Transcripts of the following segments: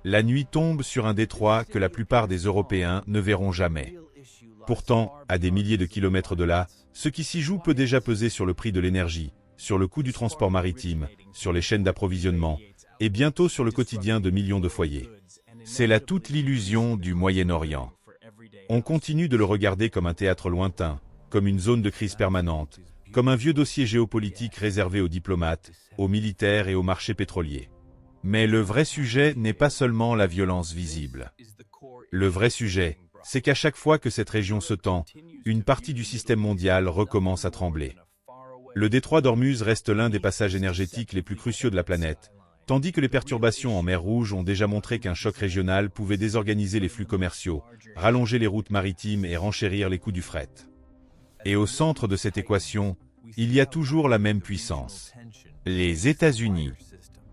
La nuit tombe sur un détroit que la plupart des Européens ne verront jamais. Pourtant, à des milliers de kilomètres de là, ce qui s'y joue peut déjà peser sur le prix de l'énergie, sur le coût du transport maritime, sur les chaînes d'approvisionnement, et bientôt sur le quotidien de millions de foyers. C'est là toute l'illusion du Moyen-Orient. On continue de le regarder comme un théâtre lointain, comme une zone de crise permanente, comme un vieux dossier géopolitique réservé aux diplomates, aux militaires et aux marchés pétroliers. Mais le vrai sujet n'est pas seulement la violence visible. Le vrai sujet, c'est qu'à chaque fois que cette région se tend, une partie du système mondial recommence à trembler. Le détroit d'Ormuz reste l'un des passages énergétiques les plus cruciaux de la planète, tandis que les perturbations en mer Rouge ont déjà montré qu'un choc régional pouvait désorganiser les flux commerciaux, rallonger les routes maritimes et renchérir les coûts du fret. Et au centre de cette équation, il y a toujours la même puissance. Les États-Unis.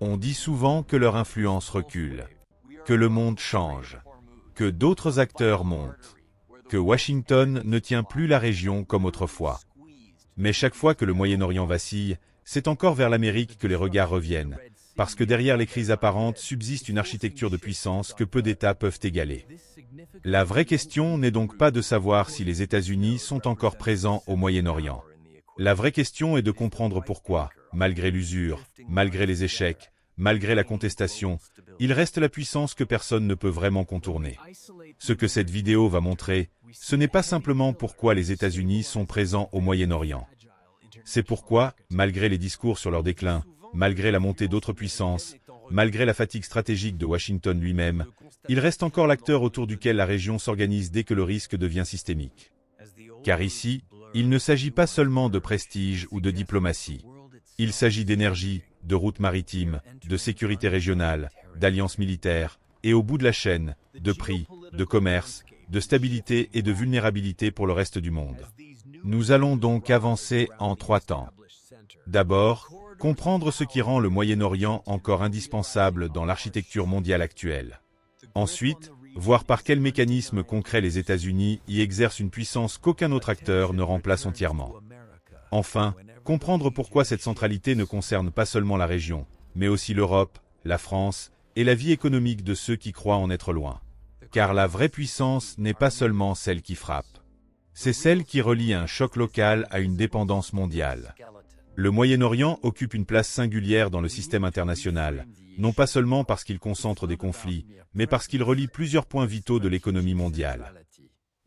On dit souvent que leur influence recule, que le monde change, que d'autres acteurs montent, que Washington ne tient plus la région comme autrefois. Mais chaque fois que le Moyen-Orient vacille, c'est encore vers l'Amérique que les regards reviennent, parce que derrière les crises apparentes subsiste une architecture de puissance que peu d'États peuvent égaler. La vraie question n'est donc pas de savoir si les États-Unis sont encore présents au Moyen-Orient. La vraie question est de comprendre pourquoi, malgré l'usure, malgré les échecs, malgré la contestation, il reste la puissance que personne ne peut vraiment contourner. Ce que cette vidéo va montrer, ce n'est pas simplement pourquoi les États-Unis sont présents au Moyen-Orient. C'est pourquoi, malgré les discours sur leur déclin, malgré la montée d'autres puissances, malgré la fatigue stratégique de Washington lui-même, il reste encore l'acteur autour duquel la région s'organise dès que le risque devient systémique. Car ici, il ne s'agit pas seulement de prestige ou de diplomatie. Il s'agit d'énergie, de routes maritimes, de sécurité régionale, d'alliances militaires, et au bout de la chaîne, de prix, de commerce, de stabilité et de vulnérabilité pour le reste du monde. Nous allons donc avancer en 3 temps. D'abord, comprendre ce qui rend le Moyen-Orient encore indispensable dans l'architecture mondiale actuelle. Ensuite, voir par quels mécanismes concrets les États-Unis y exercent une puissance qu'aucun autre acteur ne remplace entièrement. Enfin, comprendre pourquoi cette centralité ne concerne pas seulement la région, mais aussi l'Europe, la France et la vie économique de ceux qui croient en être loin. Car la vraie puissance n'est pas seulement celle qui frappe. C'est celle qui relie un choc local à une dépendance mondiale. Le Moyen-Orient occupe une place singulière dans le système international, non pas seulement parce qu'il concentre des conflits, mais parce qu'il relie plusieurs points vitaux de l'économie mondiale.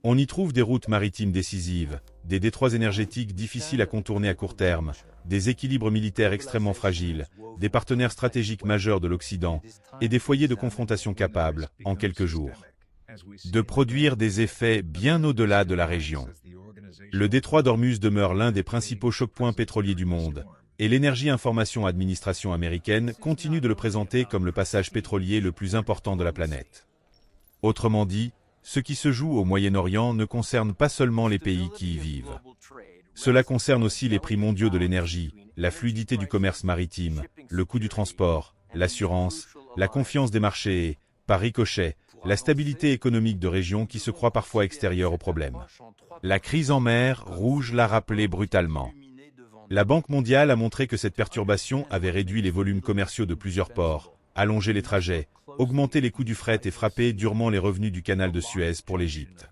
On y trouve des routes maritimes décisives, des détroits énergétiques difficiles à contourner à court terme, des équilibres militaires extrêmement fragiles, des partenaires stratégiques majeurs de l'Occident, et des foyers de confrontation capables, en quelques jours, de produire des effets bien au-delà de la région. Le détroit d'Ormuz demeure l'un des principaux chocs-points pétroliers du monde, et l'Energy Information Administration américaine continue de le présenter comme le passage pétrolier le plus important de la planète. Autrement dit, ce qui se joue au Moyen-Orient ne concerne pas seulement les pays qui y vivent. Cela concerne aussi les prix mondiaux de l'énergie, la fluidité du commerce maritime, le coût du transport, l'assurance, la confiance des marchés et, par ricochet, la stabilité économique de régions qui se croient parfois extérieures aux problèmes. La crise en mer Rouge l'a rappelé brutalement. La Banque mondiale a montré que cette perturbation avait réduit les volumes commerciaux de plusieurs ports, allongé les trajets, augmenté les coûts du fret et frappé durement les revenus du canal de Suez pour l'Égypte.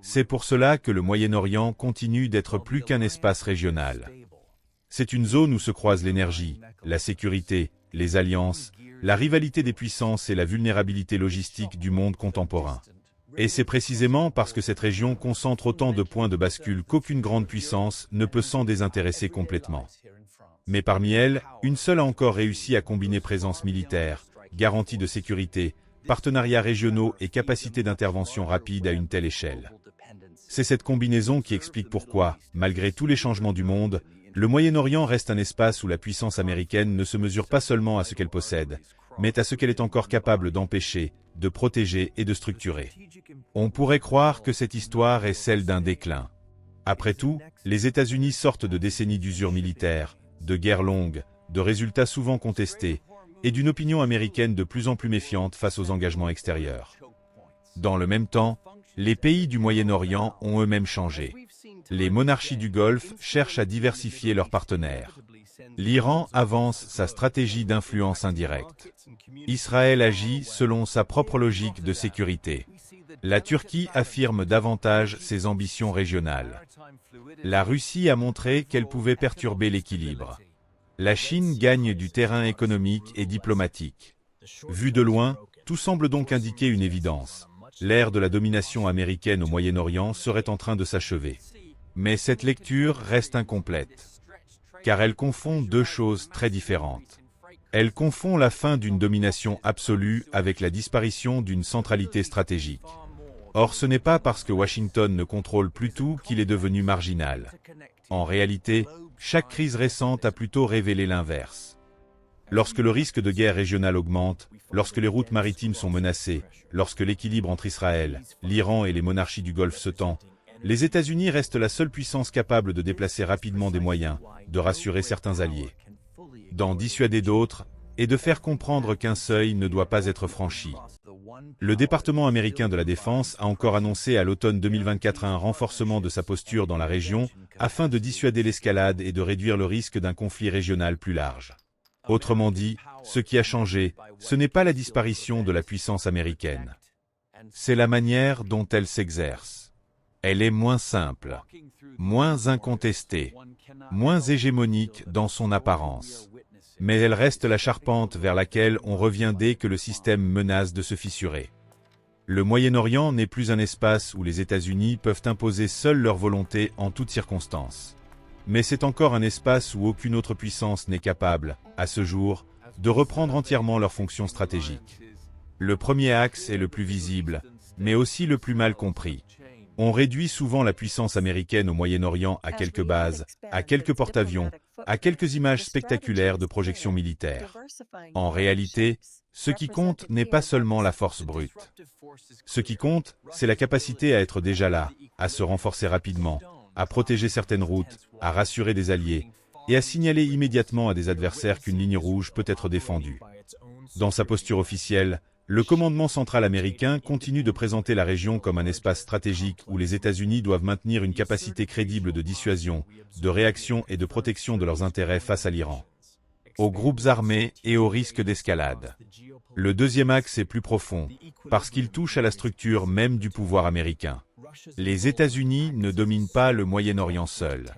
C'est pour cela que le Moyen-Orient continue d'être plus qu'un espace régional. C'est une zone où se croisent l'énergie, la sécurité, les alliances, la rivalité des puissances et la vulnérabilité logistique du monde contemporain. Et c'est précisément parce que cette région concentre autant de points de bascule qu'aucune grande puissance ne peut s'en désintéresser complètement. Mais parmi elles, une seule a encore réussi à combiner présence militaire, garantie de sécurité, partenariats régionaux et capacité d'intervention rapide à une telle échelle. C'est cette combinaison qui explique pourquoi, malgré tous les changements du monde, le Moyen-Orient reste un espace où la puissance américaine ne se mesure pas seulement à ce qu'elle possède, mais à ce qu'elle est encore capable d'empêcher, de protéger et de structurer. On pourrait croire que cette histoire est celle d'un déclin. Après tout, les États-Unis sortent de décennies d'usure militaire, de guerres longues, de résultats souvent contestés, et d'une opinion américaine de plus en plus méfiante face aux engagements extérieurs. Dans le même temps, les pays du Moyen-Orient ont eux-mêmes changé. Les monarchies du Golfe cherchent à diversifier leurs partenaires. L'Iran avance sa stratégie d'influence indirecte. Israël agit selon sa propre logique de sécurité. La Turquie affirme davantage ses ambitions régionales. La Russie a montré qu'elle pouvait perturber l'équilibre. La Chine gagne du terrain économique et diplomatique. Vu de loin, tout semble donc indiquer une évidence. L'ère de la domination américaine au Moyen-Orient serait en train de s'achever. Mais cette lecture reste incomplète, car elle confond deux choses très différentes. Elle confond la fin d'une domination absolue avec la disparition d'une centralité stratégique. Or, ce n'est pas parce que Washington ne contrôle plus tout qu'il est devenu marginal. En réalité, chaque crise récente a plutôt révélé l'inverse. Lorsque le risque de guerre régionale augmente, lorsque les routes maritimes sont menacées, lorsque l'équilibre entre Israël, l'Iran et les monarchies du Golfe se tend, les États-Unis restent la seule puissance capable de déplacer rapidement des moyens, de rassurer certains alliés, d'en dissuader d'autres, et de faire comprendre qu'un seuil ne doit pas être franchi. Le département américain de la Défense a encore annoncé à l'automne 2024 un renforcement de sa posture dans la région afin de dissuader l'escalade et de réduire le risque d'un conflit régional plus large. Autrement dit, ce qui a changé, ce n'est pas la disparition de la puissance américaine. C'est la manière dont elle s'exerce. Elle est moins simple, moins incontestée, moins hégémonique dans son apparence. Mais elle reste la charpente vers laquelle on revient dès que le système menace de se fissurer. Le Moyen-Orient n'est plus un espace où les États-Unis peuvent imposer seuls leur volonté en toutes circonstances. Mais c'est encore un espace où aucune autre puissance n'est capable, à ce jour, de reprendre entièrement leurs fonctions stratégiques. Le premier axe est le plus visible, mais aussi le plus mal compris. On réduit souvent la puissance américaine au Moyen-Orient à quelques bases, à quelques porte-avions, à quelques images spectaculaires de projections militaires. En réalité, ce qui compte n'est pas seulement la force brute. Ce qui compte, c'est la capacité à être déjà là, à se renforcer rapidement, à protéger certaines routes, à rassurer des alliés, et à signaler immédiatement à des adversaires qu'une ligne rouge peut être défendue. Dans sa posture officielle, le commandement central américain continue de présenter la région comme un espace stratégique où les États-Unis doivent maintenir une capacité crédible de dissuasion, de réaction et de protection de leurs intérêts face à l'Iran, aux groupes armés et aux risques d'escalade. Le deuxième axe est plus profond, parce qu'il touche à la structure même du pouvoir américain. Les États-Unis ne dominent pas le Moyen-Orient seuls.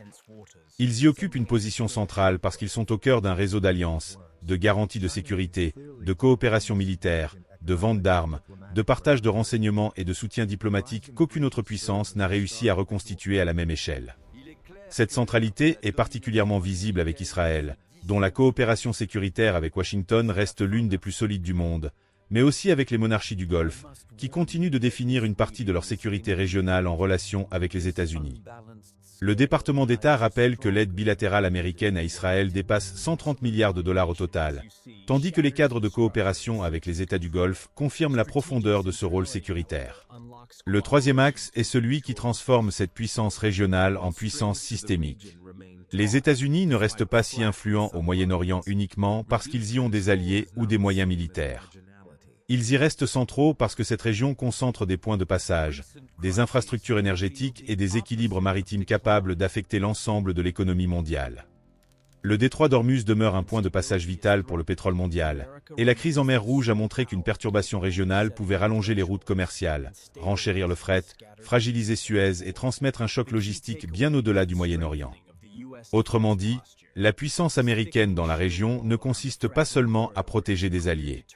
Ils y occupent une position centrale parce qu'ils sont au cœur d'un réseau d'alliances, de garanties de sécurité, de coopération militaire, de vente d'armes, de partage de renseignements et de soutien diplomatique qu'aucune autre puissance n'a réussi à reconstituer à la même échelle. Cette centralité est particulièrement visible avec Israël, dont la coopération sécuritaire avec Washington reste l'une des plus solides du monde, mais aussi avec les monarchies du Golfe, qui continuent de définir une partie de leur sécurité régionale en relation avec les États-Unis. Le département d'État rappelle que l'aide bilatérale américaine à Israël dépasse 130 milliards de dollars au total, tandis que les cadres de coopération avec les États du Golfe confirment la profondeur de ce rôle sécuritaire. Le troisième axe est celui qui transforme cette puissance régionale en puissance systémique. Les États-Unis ne restent pas si influents au Moyen-Orient uniquement parce qu'ils y ont des alliés ou des moyens militaires. Ils y restent centraux parce que cette région concentre des points de passage, des infrastructures énergétiques et des équilibres maritimes capables d'affecter l'ensemble de l'économie mondiale. Le détroit d'Ormuz demeure un point de passage vital pour le pétrole mondial, et la crise en mer Rouge a montré qu'une perturbation régionale pouvait rallonger les routes commerciales, renchérir le fret, fragiliser Suez et transmettre un choc logistique bien au-delà du Moyen-Orient. Autrement dit, la puissance américaine dans la région ne consiste pas seulement à protéger des alliés.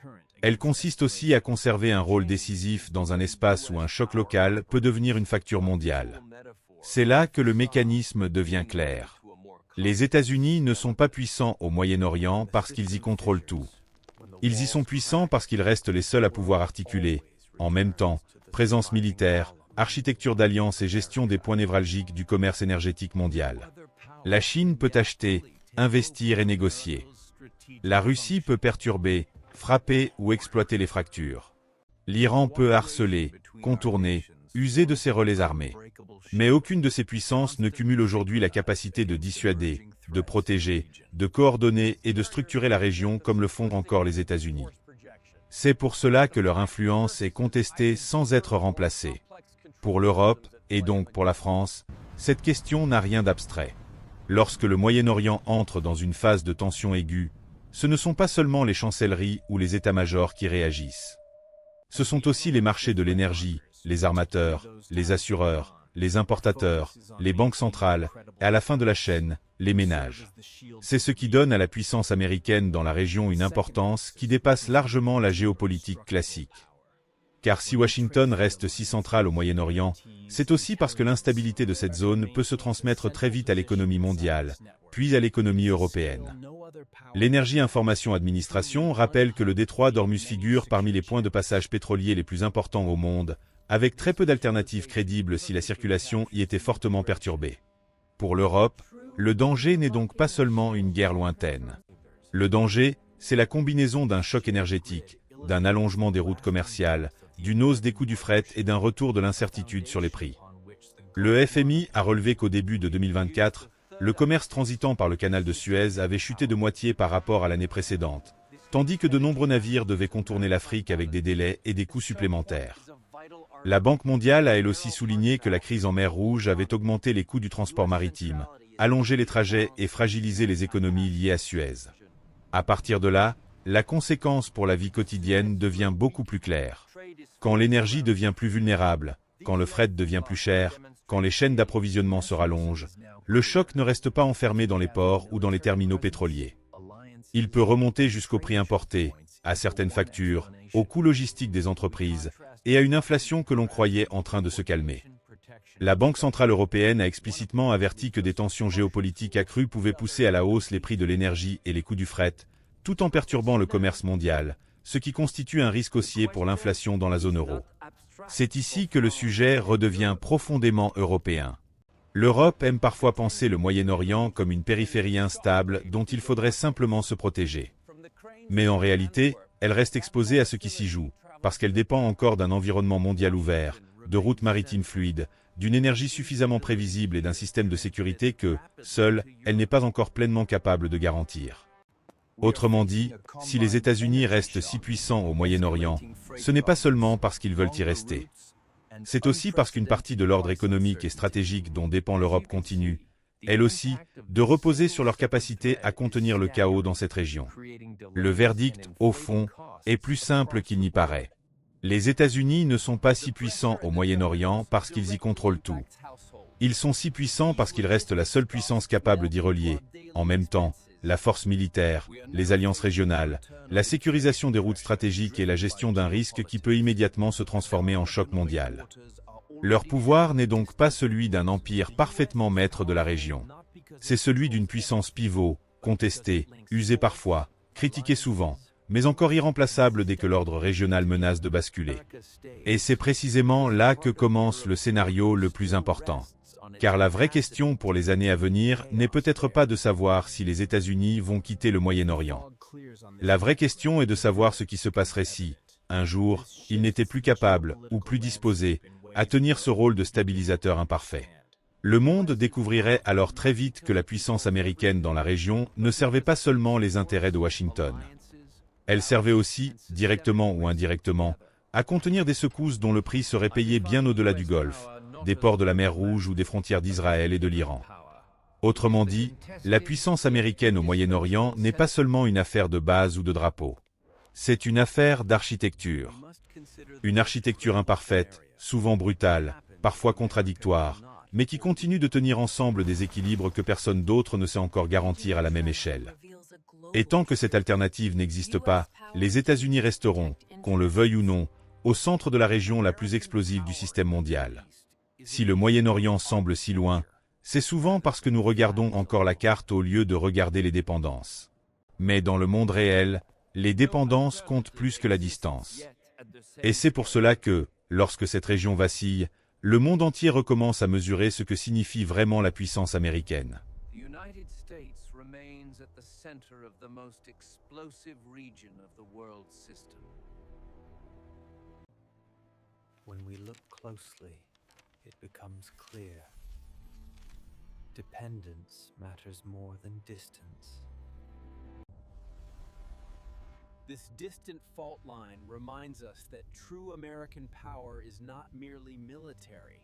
Elle consiste aussi à conserver un rôle décisif dans un espace où un choc local peut devenir une facture mondiale. C'est là que le mécanisme devient clair. Les États-Unis ne sont pas puissants au Moyen-Orient parce qu'ils y contrôlent tout. Ils y sont puissants parce qu'ils restent les seuls à pouvoir articuler, en même temps, présence militaire, architecture d'alliance et gestion des points névralgiques du commerce énergétique mondial. La Chine peut acheter, investir et négocier. La Russie peut perturber, frapper ou exploiter les fractures. L'Iran peut harceler, contourner, user de ses relais armés. Mais aucune de ces puissances ne cumule aujourd'hui la capacité de dissuader, de protéger, de coordonner et de structurer la région comme le font encore les États-Unis. C'est pour cela que leur influence est contestée sans être remplacée. Pour l'Europe, et donc pour la France, cette question n'a rien d'abstrait. Lorsque le Moyen-Orient entre dans une phase de tension aiguë, ce ne sont pas seulement les chancelleries ou les états-majors qui réagissent. Ce sont aussi les marchés de l'énergie, les armateurs, les assureurs, les importateurs, les banques centrales, et à la fin de la chaîne, les ménages. C'est ce qui donne à la puissance américaine dans la région une importance qui dépasse largement la géopolitique classique. Car si Washington reste si central au Moyen-Orient, c'est aussi parce que l'instabilité de cette zone peut se transmettre très vite à l'économie mondiale, puis à l'économie européenne. L'Energy Information Administration rappelle que le détroit d'Ormuz figure parmi les points de passage pétroliers les plus importants au monde, avec très peu d'alternatives crédibles si la circulation y était fortement perturbée. Pour l'Europe, le danger n'est donc pas seulement une guerre lointaine. Le danger, c'est la combinaison d'un choc énergétique, d'un allongement des routes commerciales, d'une hausse des coûts du fret et d'un retour de l'incertitude sur les prix. Le FMI a relevé qu'au début de 2024, le commerce transitant par le canal de Suez avait chuté de moitié par rapport à l'année précédente, tandis que de nombreux navires devaient contourner l'Afrique avec des délais et des coûts supplémentaires. La Banque mondiale a elle aussi souligné que la crise en mer Rouge avait augmenté les coûts du transport maritime, allongé les trajets et fragilisé les économies liées à Suez. À partir de là, la conséquence pour la vie quotidienne devient beaucoup plus claire. Quand l'énergie devient plus vulnérable, quand le fret devient plus cher, quand les chaînes d'approvisionnement se rallongent, le choc ne reste pas enfermé dans les ports ou dans les terminaux pétroliers. Il peut remonter jusqu'aux prix importés, à certaines factures, aux coûts logistiques des entreprises, et à une inflation que l'on croyait en train de se calmer. La Banque centrale européenne a explicitement averti que des tensions géopolitiques accrues pouvaient pousser à la hausse les prix de l'énergie et les coûts du fret, tout en perturbant le commerce mondial, ce qui constitue un risque haussier pour l'inflation dans la zone euro. C'est ici que le sujet redevient profondément européen. L'Europe aime parfois penser le Moyen-Orient comme une périphérie instable dont il faudrait simplement se protéger. Mais en réalité, elle reste exposée à ce qui s'y joue, parce qu'elle dépend encore d'un environnement mondial ouvert, de routes maritimes fluides, d'une énergie suffisamment prévisible et d'un système de sécurité que, seule, elle n'est pas encore pleinement capable de garantir. Autrement dit, si les États-Unis restent si puissants au Moyen-Orient, ce n'est pas seulement parce qu'ils veulent y rester. C'est aussi parce qu'une partie de l'ordre économique et stratégique dont dépend l'Europe continue, elle aussi, de reposer sur leur capacité à contenir le chaos dans cette région. Le verdict, au fond, est plus simple qu'il n'y paraît. Les États-Unis ne sont pas si puissants au Moyen-Orient parce qu'ils y contrôlent tout. Ils sont si puissants parce qu'ils restent la seule puissance capable d'y relier, en même temps, la force militaire, les alliances régionales, la sécurisation des routes stratégiques et la gestion d'un risque qui peut immédiatement se transformer en choc mondial. Leur pouvoir n'est donc pas celui d'un empire parfaitement maître de la région. C'est celui d'une puissance pivot, contestée, usée parfois, critiquée souvent, mais encore irremplaçable dès que l'ordre régional menace de basculer. Et c'est précisément là que commence le scénario le plus important. Car la vraie question pour les années à venir n'est peut-être pas de savoir si les États-Unis vont quitter le Moyen-Orient. La vraie question est de savoir ce qui se passerait si, un jour, ils n'étaient plus capables, ou plus disposés, à tenir ce rôle de stabilisateur imparfait. Le monde découvrirait alors très vite que la puissance américaine dans la région ne servait pas seulement les intérêts de Washington. Elle servait aussi, directement ou indirectement, à contenir des secousses dont le prix serait payé bien au-delà du Golfe, des ports de la mer Rouge ou des frontières d'Israël et de l'Iran. Autrement dit, la puissance américaine au Moyen-Orient n'est pas seulement une affaire de base ou de drapeau. C'est une affaire d'architecture. Une architecture imparfaite, souvent brutale, parfois contradictoire, mais qui continue de tenir ensemble des équilibres que personne d'autre ne sait encore garantir à la même échelle. Et tant que cette alternative n'existe pas, les États-Unis resteront, qu'on le veuille ou non, au centre de la région la plus explosive du système mondial. Si le Moyen-Orient semble si loin, c'est souvent parce que nous regardons encore la carte au lieu de regarder les dépendances. Mais dans le monde réel, les dépendances comptent plus que la distance. Et c'est pour cela que, lorsque cette région vacille, le monde entier recommence à mesurer ce que signifie vraiment la puissance américaine. It becomes clear. Dependence matters more than distance. This distant fault line reminds us that true American power is not merely military.